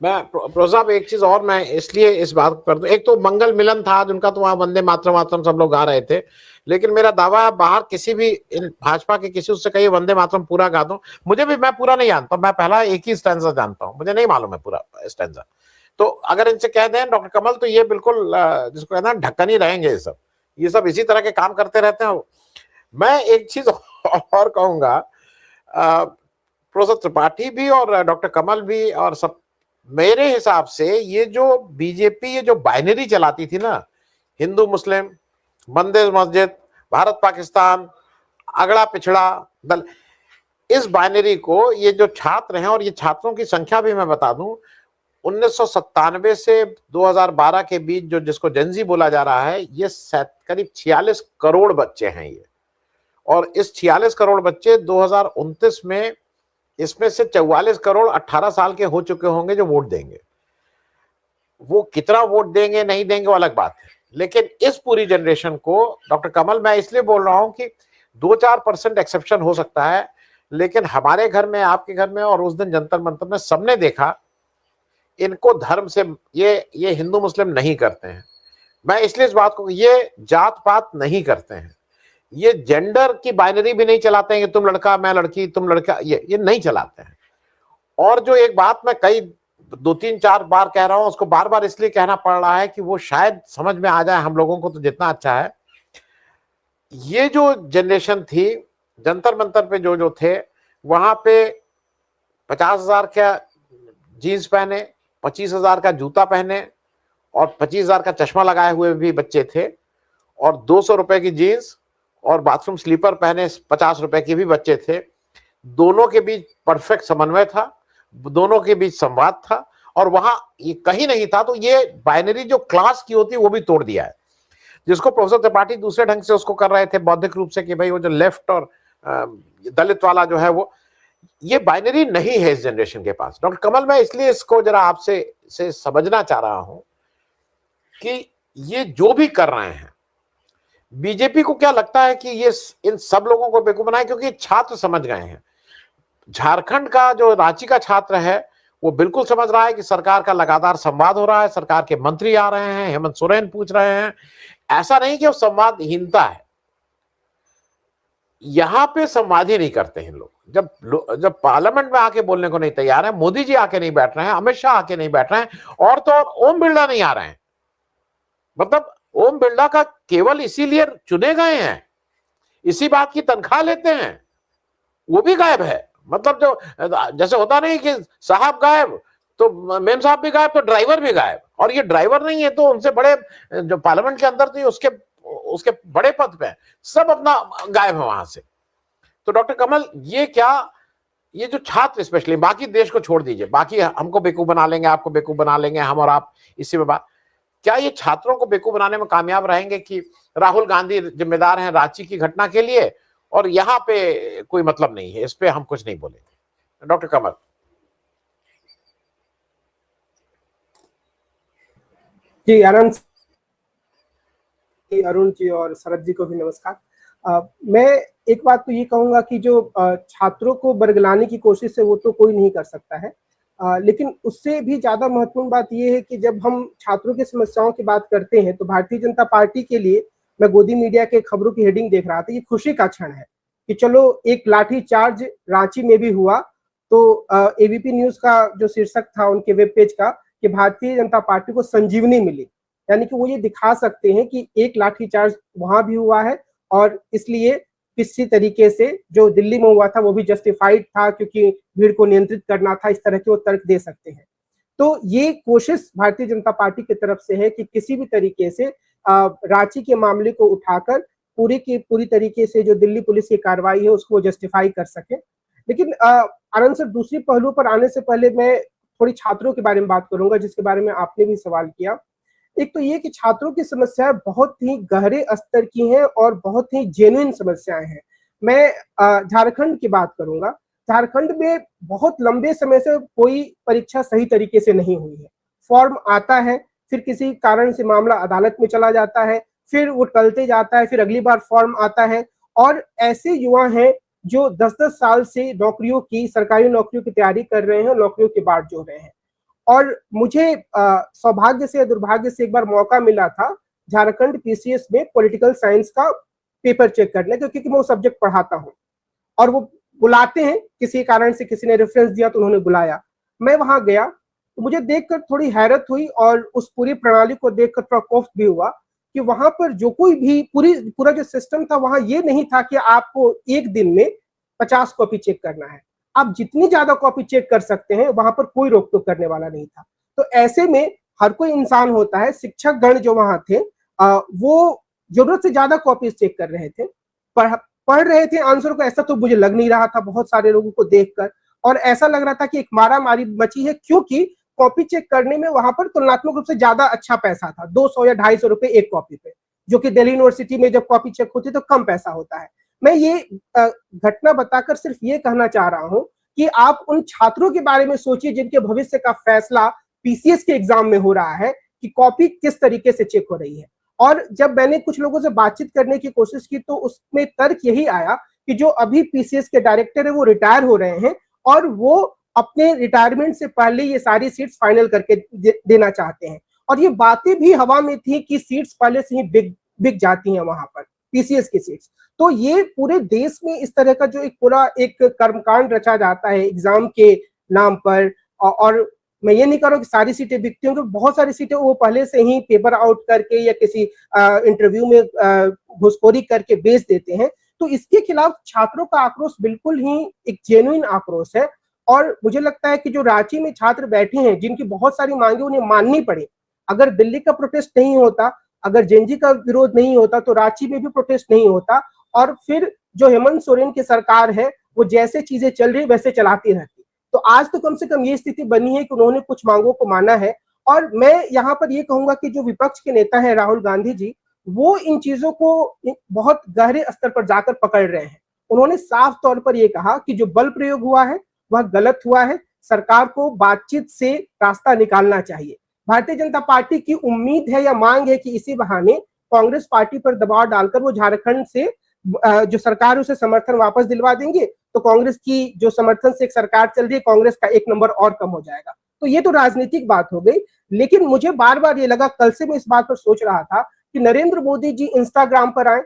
मैं प्रोसाब एक चीज और मैं इसलिए इस बात कर दूं, एक तो मंगल मिलन था आज उनका, तो वहां वंदे मातरम मातरम सब लोग गा रहे थे, लेकिन मेरा दावा है बाहर किसी भी इन भाजपा के किसी उससे कहीं वंदे मातरम पूरा गा दूं, मुझे भी, मैं पूरा नहीं जानता, मैं पहला एक ही स्टैंजा जानता हूं, मुझे नहीं मालूम है पूरा स्टैंजा। तो अगर इनसे कह दें डॉक्टर कमल, तो ये बिल्कुल जिसको कहना ढक्कन ही रहेंगे, ये सब इसी तरह के काम करते रहते हैं। मैं एक चीज और कहूंगा, प्रोफेसर त्रिपाठी भी और डॉक्टर कमल भी और सब, मेरे हिसाब से ये जो बीजेपी ये जो बाइनरी चलाती थी ना, हिंदू मुस्लिम, मंदिर मस्जिद, भारत पाकिस्तान, अगड़ा पिछड़ा दल, इस बाइनरी को ये जो छात्र हैं, और ये छात्रों की संख्या भी मैं बता दूं, 1997 से 2012 के बीच जो जिसको जेनजी बोला जा रहा है, ये करीब 46 करोड़ बच्चे हैं ये, और इस 46 करोड़ बच्चे 2029 में, इसमें से 44 करोड़ 18 साल के हो चुके होंगे जो वोट देंगे। वो कितना वोट देंगे नहीं देंगे वो अलग बात है, लेकिन इस पूरी जनरेशन को डॉक्टर कमल, मैं इसलिए बोल रहा हूं कि 2-4% एक्सेप्शन हो सकता है, लेकिन हमारे घर में, आपके घर में, और उस दिन जंतर मंतर में सबने देखा, इनको धर्म से ये हिंदू मुस्लिम नहीं करते हैं। मैं इसलिए इस बात को, ये जात पात नहीं करते हैं, ये जेंडर की बाइनरी भी नहीं चलाते हैं कि तुम लड़का मैं लड़की तुम लड़का, ये नहीं चलाते हैं। और जो एक बात मैं कई 2-3-4 बार कह रहा हूं, उसको बार बार इसलिए कहना पड़ रहा है कि वो शायद समझ में आ जाए हम लोगों को, तो जितना अच्छा है। ये जो जनरेशन थी, जंतर मंतर पे जो जो थे, वहां पे 50,000 का जीन्स पहने, 25,000 का जूता पहने, और 25,000 का चश्मा लगाए हुए भी बच्चे थे, और 200 रुपए की जीन्स और बाथरूम स्लीपर पहने 50 रुपए के भी बच्चे थे। दोनों के बीच परफेक्ट समन्वय था, दोनों के बीच संवाद था, और वहां ये कहीं नहीं था। तो ये बाइनरी जो क्लास की होती है वो भी तोड़ दिया है, जिसको प्रोफेसर त्रिपाठी दूसरे ढंग से उसको कर रहे थे बौद्धिक रूप से, कि भाई वो जो लेफ्ट और दलित वाला जो है, वो ये बाइनरी नहीं है इस जनरेशन के पास। डॉक्टर कमल, मैं इसलिए इसको जरा आपसे से समझना चाह रहा हूं कि ये जो भी कर रहे हैं, बीजेपी को क्या लगता है कि ये इन सब लोगों को बेवकूफ बनाए, क्योंकि छात्र समझ गए हैं। झारखंड का जो रांची का छात्र है, वो बिल्कुल समझ रहा है कि सरकार का लगातार संवाद हो रहा है, सरकार के मंत्री आ रहे हैं, हेमंत सोरेन पूछ रहे हैं, ऐसा नहीं कि वो संवादहीनता है। यहां पे संवाद ही नहीं करते हैं लोग, जब पार्लियामेंट में आके बोलने को नहीं तैयार है, मोदी जी आके नहीं बैठ रहे हैं, अमित शाह आके नहीं बैठ रहे हैं, और तो और ओम बिरला नहीं आ रहे हैं। मतलब ओम बिरला का केवल इसीलिए चुने गए हैं, इसी बात की तनख्वाह लेते हैं, वो भी गायब है। मतलब जो जैसे होता नहीं कि साहब गायब तो मेम साहब भी गायब तो ड्राइवर भी गायब, और ये ड्राइवर नहीं है तो उनसे बड़े जो पार्लियामेंट के अंदर थे उसके उसके बड़े पद पे सब अपना गायब है वहां से। तो डॉक्टर कमल, ये क्या, ये जो छात्र स्पेशली, बाकी देश को छोड़ दीजिए, बाकी हमको बेवकूफ बना लेंगे, आपको बेवकूफ बना लेंगे, हम और आप इसी में बात, क्या ये छात्रों को बेवकूफ बनाने में कामयाब रहेंगे कि राहुल गांधी जिम्मेदार हैं रांची की घटना के लिए, और यहाँ पे कोई मतलब नहीं है, इस पे हम कुछ नहीं बोलेंगे? डॉक्टर कमल। जी आनंद जी, अरुण जी और शरद जी को भी नमस्कार। मैं एक बात तो ये कहूंगा कि जो छात्रों को बरगलाने की कोशिश है वो तो कोई नहीं कर सकता है, लेकिन उससे भी ज्यादा महत्वपूर्ण बात यह है कि जब हम छात्रों की समस्याओं की बात करते हैं तो भारतीय जनता पार्टी के लिए, मैं गोदी मीडिया के खबरों की हेडिंग देख रहा था, ये खुशी का क्षण है कि चलो एक लाठी चार्ज रांची में भी हुआ। तो एबीपी न्यूज का जो शीर्षक था उनके वेब पेज का कि भारतीय जनता पार्टी को संजीवनी मिली, यानी कि वो ये दिखा सकते हैं कि एक लाठीचार्ज वहां भी हुआ है, और इसलिए किसी तरीके से जो दिल्ली में हुआ था वो भी जस्टिफाइड था क्योंकि भीड़ को नियंत्रित करना था, इस तरह के वो तर्क दे सकते हैं। तो ये कोशिश भारतीय जनता पार्टी की तरफ से है कि किसी भी तरीके से रांची के मामले को उठाकर पूरी की पूरी तरीके से जो दिल्ली पुलिस की कार्रवाई है उसको जस्टिफाई कर सके। लेकिन आनंद सर, दूसरी पहलू पर आने से पहले मैं थोड़ी छात्रों के बारे में बात करूंगा, जिसके बारे में आपने भी सवाल किया। एक तो ये कि छात्रों की समस्याएं बहुत ही गहरे स्तर की हैं और बहुत ही जेन्युइन समस्याएं हैं। मैं झारखंड की बात करूंगा। झारखंड में बहुत लंबे समय से कोई परीक्षा सही तरीके से नहीं हुई है। फॉर्म आता है, फिर किसी कारण से मामला अदालत में चला जाता है, फिर वो टलते जाता है, फिर अगली बार फॉर्म आता है, और ऐसे युवा हैं जो 10-10 साल से नौकरियों की, सरकारी नौकरियों की तैयारी कर रहे हैं, नौकरियों की बाट जोड़ रहे हैं। और मुझे सौभाग्य से या दुर्भाग्य से एक बार मौका मिला था झारखंड पीसीएस में पॉलिटिकल साइंस का पेपर चेक करने का, क्योंकि मैं वो सब्जेक्ट पढ़ाता हूँ और वो बुलाते हैं, किसी कारण से किसी ने रेफरेंस दिया तो उन्होंने बुलाया। मैं वहां गया तो मुझे देखकर थोड़ी हैरत हुई और उस पूरी प्रणाली को देखकर थोड़ा कौफ भी हुआ कि वहां पर जो कोई भी पूरा जो सिस्टम था वहां ये नहीं था कि आपको एक दिन में 50 कॉपी चेक करना है। आप जितनी ज्यादा कॉपी चेक कर सकते हैं, वहां पर कोई रोक टोक करने वाला नहीं था। तो ऐसे में हर कोई इंसान होता है, शिक्षक गण जो वहां थे वो जरूरत से ज्यादा कॉपीज चेक कर रहे थे, पढ़ रहे थे आंसर को, ऐसा तो मुझे लग नहीं रहा था बहुत सारे लोगों को देखकर। और ऐसा लग रहा था कि एक मारा मारी मची है, क्योंकि कॉपी चेक करने में वहां पर तुलनात्मक रूप से ज्यादा अच्छा पैसा था, 200 या 250 रुपए एक कॉपी पे, जो कि दिल्ली यूनिवर्सिटी में जब कॉपी चेक होती तो कम पैसा होता है। मैं ये घटना बताकर सिर्फ ये कहना चाह रहा हूं कि आप उन छात्रों के बारे में सोचिए जिनके भविष्य का फैसला पीसीएस के एग्जाम में हो रहा है कि कॉपी किस तरीके से चेक हो रही है। और जब मैंने कुछ लोगों से बातचीत करने की कोशिश की तो उसमें तर्क यही आया कि जो अभी पीसीएस के डायरेक्टर है वो रिटायर हो रहे हैं और वो अपने रिटायरमेंट से पहले ये सारी सीट्स फाइनल करके देना चाहते हैं। और ये बातें भी हवा में थी कि सीट्स पहले से ही बिक जाती हैं वहां पर, पीसीएस की सीट्स। तो ये पूरे देश में इस तरह का जो एक पूरा एक कर्मकांड रचा जाता है एग्जाम के नाम पर, और मैं ये नहीं कह रहा हूँ कि सारी सीटें बिकती होंगी, बहुत सारी सीटें वो पहले से ही पेपर आउट करके या किसी इंटरव्यू में घुसखोरी करके बेच देते हैं। तो इसके खिलाफ छात्रों का आक्रोश बिल्कुल ही एक जेन्युइन आक्रोश है। और मुझे लगता है कि जो रांची में छात्र बैठे हैं जिनकी बहुत सारी मांगे उन्हें माननी पड़े, अगर दिल्ली का प्रोटेस्ट नहीं होता, अगर जेएनजी का विरोध नहीं होता तो रांची में भी प्रोटेस्ट नहीं होता, और फिर जो हेमंत सोरेन की सरकार है वो जैसे चीजें चल रही वैसे चलाती रहती। तो आज तो कम से कम ये स्थिति बनी है कि उन्होंने कुछ मांगों को माना है। और मैं यहाँ पर ये कहूंगा कि जो विपक्ष के नेता है राहुल गांधी जी, वो इन चीजों को बहुत गहरे स्तर पर जाकर पकड़ रहे हैं। उन्होंने साफ तौर पर यह कहा कि जो बल प्रयोग हुआ है वह गलत हुआ है, सरकार को बातचीत से रास्ता निकालना चाहिए। भारतीय जनता पार्टी की उम्मीद है या मांग है कि इसी बहाने कांग्रेस पार्टी पर दबाव डालकर वो झारखंड से जो सरकार उसे समर्थन वापस दिलवा देंगे, तो कांग्रेस की जो समर्थन से एक सरकार चल रही है, कांग्रेस का एक नंबर और कम हो जाएगा। तो ये तो राजनीतिक बात हो गई। लेकिन मुझे बार बार ये लगा, कल से मैं इस बात पर सोच रहा था कि नरेंद्र मोदी जी इंस्टाग्राम पर आए,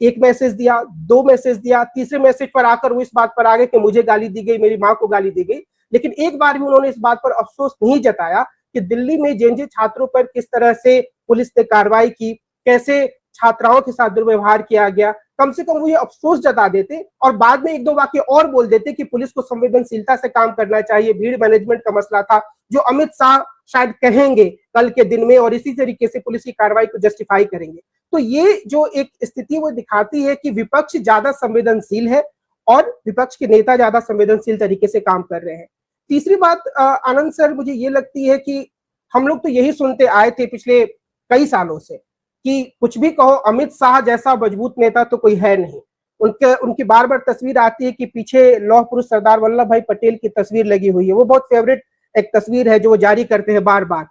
एक मैसेज दिया, 2 मैसेज दिया, तीसरे मैसेज पर आकर वो इस बात पर आ गए कि मुझे गाली दी गई, मेरी मां को गाली दी गई। लेकिन एक बार भी उन्होंने इस बात पर अफसोस नहीं जताया कि दिल्ली में जेएनजी छात्रों पर किस तरह से पुलिस ने कार्रवाई की, कैसे छात्राओं के साथ दुर्व्यवहार किया गया। कम से कम वो ये अफसोस जता देते और बाद में 1-2 वाक्य और बोल देते कि पुलिस को संवेदनशीलता से काम करना चाहिए, भीड़ मैनेजमेंट का मसला था, जो अमित शाह शायद कहेंगे कल के दिन में, और इसी तरीके से पुलिस की कार्रवाई को जस्टिफाई करेंगे। तो ये जो एक स्थिति वो दिखाती है कि विपक्ष ज्यादा संवेदनशील है और विपक्ष के नेता ज्यादा संवेदनशील तरीके से काम कर रहे हैं। तीसरी बात आनंद सर, मुझे ये लगती है कि हम लोग तो यही सुनते आए थे पिछले कई सालों से कि कुछ भी कहो, अमित शाह जैसा मजबूत नेता तो कोई है नहीं। उनकी बार बार तस्वीर आती है कि पीछे लौह पुरुष सरदार वल्लभ भाई पटेल की तस्वीर लगी हुई है, वो बहुत फेवरेट एक तस्वीर है जो वो जारी करते हैं बार बार,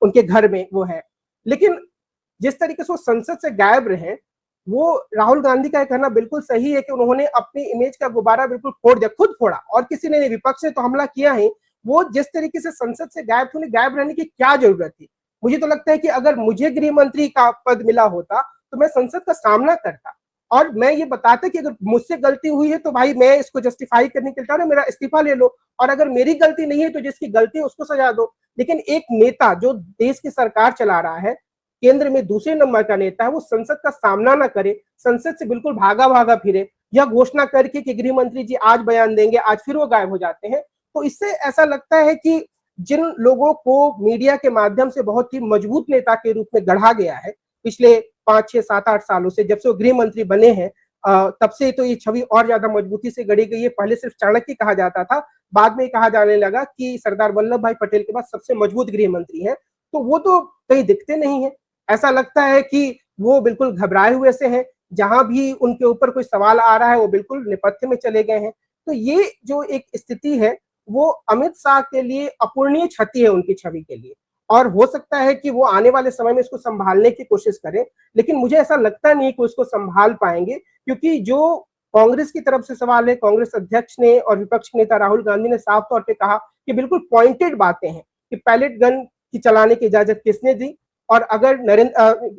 उनके घर में वो है। लेकिन जिस तरीके से वो संसद से गायब रहे, वो राहुल गांधी का कहना बिल्कुल सही है कि उन्होंने अपनी इमेज का गुब्बारा बिल्कुल फोड़ दिया, खुद फोड़ा, और किसी ने नहीं, विपक्ष ने तो हमला किया है। वो जिस तरीके से संसद से गायब थे, उन्हें गायब रहने की क्या जरूरत थी? मुझे तो लगता है कि अगर मुझे गृह मंत्री का पद मिला होता तो मैं संसद का सामना करता और मैं ये बताता कि अगर मुझसे गलती हुई है तो भाई मैं इसको जस्टिफाई करने के लिए मेरा इस्तीफा ले लो, और अगर मेरी गलती नहीं है तो जिसकी गलती है उसको सजा दो। लेकिन एक नेता जो देश की सरकार चला रहा है, केंद्र में दूसरे नंबर का नेता है, वो संसद का सामना ना करे, संसद से बिल्कुल भागा भागा फिरे, यह घोषणा करके कि गृह मंत्री जी आज बयान देंगे, आज फिर वो गायब हो जाते हैं। तो इससे ऐसा लगता है कि जिन लोगों को मीडिया के माध्यम से बहुत ही मजबूत नेता के रूप में गढ़ा गया है पिछले 5, 6, 7, 8 सालों से, जब से वो गृह मंत्री बने हैं, तब से तो ये छवि और ज्यादा मजबूती से गढ़ी गई है। पहले सिर्फ चाणक्य कहा जाता था, बाद में कहा जाने लगा कि सरदार वल्लभ भाई पटेल के बाद सबसे मजबूत गृह मंत्री है। तो वो तो कहीं दिखते नहीं है, ऐसा लगता है कि वो बिल्कुल घबराए हुए से हैं, जहां भी उनके ऊपर कोई सवाल आ रहा है वो बिल्कुल नेपथ्य में चले गए हैं। तो ये जो एक स्थिति है वो अमित शाह के लिए अपूरणीय क्षति है उनकी छवि के लिए, और हो सकता है कि वो आने वाले समय में इसको संभालने की कोशिश करें, लेकिन मुझे ऐसा लगता नहीं कि उसको संभाल पाएंगे, क्योंकि जो कांग्रेस की तरफ से सवाल है, कांग्रेस अध्यक्ष ने और विपक्ष नेता राहुल गांधी ने साफ तौर पे कहा कि बिल्कुल पॉइंटेड बातें हैं कि पैलेट गन की चलाने की इजाजत किसने दी, और अगर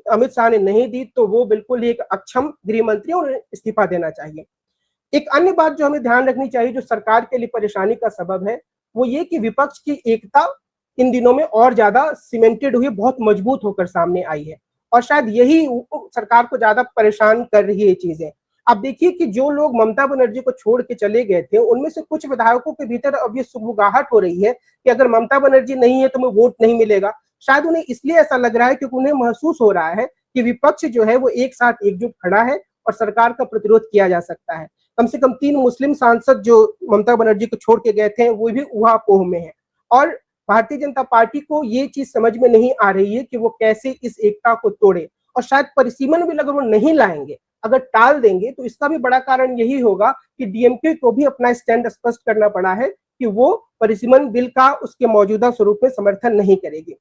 अमित शाह ने नहीं दी तो वो बिल्कुल ही एक अक्षम गृह मंत्री और इस्तीफा देना चाहिए। एक अन्य बात जो हमें ध्यान रखनी चाहिए, जो सरकार के लिए परेशानी का सबब है, वो ये कि विपक्ष की एकता इन दिनों में और ज्यादा सीमेंटेड हुई, बहुत मजबूत होकर सामने आई है, और शायद यही सरकार को ज्यादा परेशान कर रही है ये चीजें। अब देखिए कि जो लोग ममता बनर्जी को छोड़ के चले गए थे, उनमें से कुछ विधायकों के भीतर अब ये सुगबुगाहट हो रही है कि अगर ममता बनर्जी नहीं है तो हमें वोट नहीं मिलेगा। शायद उन्हें इसलिए ऐसा लग रहा है क्योंकि उन्हें महसूस हो रहा है कि विपक्ष जो है वो एक साथ एकजुट खड़ा है और सरकार का प्रतिरोध किया जा सकता है। कम से कम 3 मुस्लिम सांसद जो ममता बनर्जी को छोड़ के गए थे वो भी ऊहापोह में है, और भारतीय जनता पार्टी को ये चीज समझ में नहीं आ रही है कि वो कैसे इस एकता को तोड़े, और शायद परिसीमन बिल अगर वो नहीं लाएंगे, अगर टाल देंगे, तो इसका भी बड़ा कारण यही होगा कि डीएमके को भी अपना स्टैंड स्पष्ट करना पड़ा है कि वो परिसीमन बिल का उसके मौजूदा स्वरूप में समर्थन नहीं करेगी।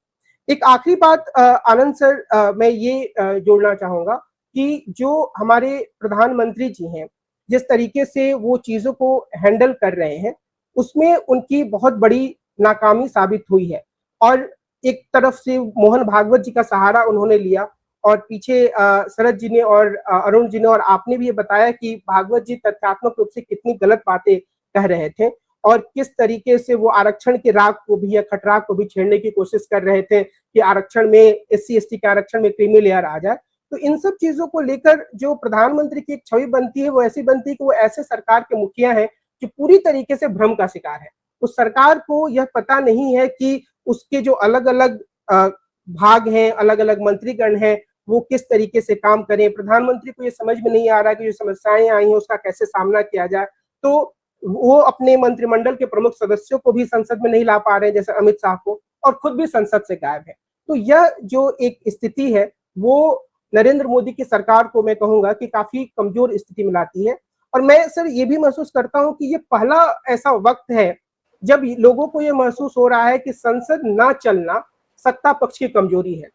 एक आखिरी बात आनंद सर, मैं ये जोड़ना चाहूंगा कि जो हमारे प्रधानमंत्री जी हैं, जिस तरीके से वो चीजों को हैंडल कर रहे हैं, उसमें उनकी बहुत बड़ी नाकामी साबित हुई है। और एक तरफ से मोहन भागवत जी का सहारा उन्होंने लिया, और पीछे शरद जी ने और अरुण जी ने और आपने भी ये बताया कि भागवत जी तथ्यात्मक रूप से कितनी गलत बातें कह रहे थे, और किस तरीके से वो आरक्षण के राग को भी या खटराग को भी छेड़ने की कोशिश कर रहे थे कि आरक्षण में SC/ST के आरक्षण में क्रीमी लेयर आ जाए। तो इन सब चीजों को लेकर जो प्रधानमंत्री की एक छवि बनती है, वो ऐसी बनती है कि वो ऐसे सरकार के मुखिया हैं जो पूरी तरीके से भ्रम का शिकार है। उस सरकार को यह पता नहीं है कि उसके जो अलग अलग भाग हैं, अलग अलग मंत्रीगण हैं, वो किस तरीके से काम करें। प्रधानमंत्री को ये समझ में नहीं आ रहा है कि जो समस्याएं आई हैं उसका कैसे सामना किया जाए। तो वो अपने मंत्रिमंडल के प्रमुख सदस्यों को भी संसद में नहीं ला पा रहे हैं, जैसे अमित शाह को, और खुद भी संसद से गायब है। तो यह जो एक स्थिति है वो नरेंद्र मोदी की सरकार को मैं कहूंगा कि काफी कमजोर स्थिति में लाती है। और मैं सर ये भी महसूस करता हूं कि ये पहला ऐसा वक्त है जब लोगों को ये महसूस हो रहा है कि संसद ना चलना सत्ता पक्ष की कमजोरी है।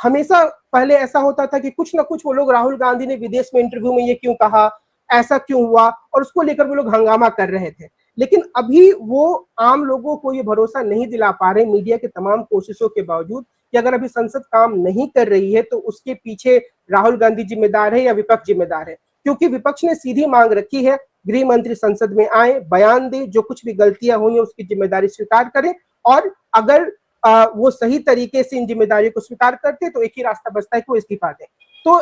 हमेशा पहले ऐसा होता था कि कुछ ना कुछ वो लोग, राहुल गांधी ने विदेश में इंटरव्यू में ये क्यों कहा, ऐसा क्यों हुआ, और उसको लेकर वो लोग हंगामा कर रहे थे। लेकिन अभी वो आम लोगों को ये भरोसा नहीं दिला पा रहे, मीडिया के तमाम कोशिशों के बावजूद, कि अगर अभी संसद काम नहीं कर रही है तो उसके पीछे राहुल गांधी जिम्मेदार है या विपक्ष जिम्मेदार है। क्योंकि विपक्ष ने सीधी मांग रखी है, गृह मंत्री संसद में आए, बयान दे, जो कुछ भी गलतियां हुई है उसकी जिम्मेदारी स्वीकार करें, और अगर वो सही तरीके से इन जिम्मेदारियों को स्वीकार करते तो एक ही रास्ता बचता है कि वो इस्तीफा दें। तो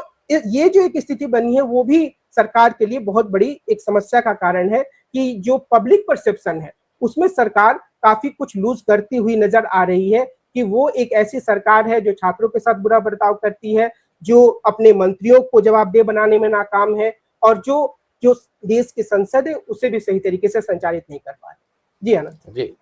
ये जो एक स्थिति बनी है वो भी सरकार के लिए बहुत बड़ी एक समस्या का कारण है कि जो पब्लिक परसेप्शन है उसमें सरकार काफी कुछ लूज करती हुई नजर आ रही है, कि वो एक ऐसी सरकार है जो छात्रों के साथ बुरा बर्ताव करती है, जो अपने मंत्रियों को जवाबदेह बनाने में नाकाम है, और जो देश की संसद है उसे भी सही तरीके से संचालित नहीं कर पा रही। जी आनंद। जी।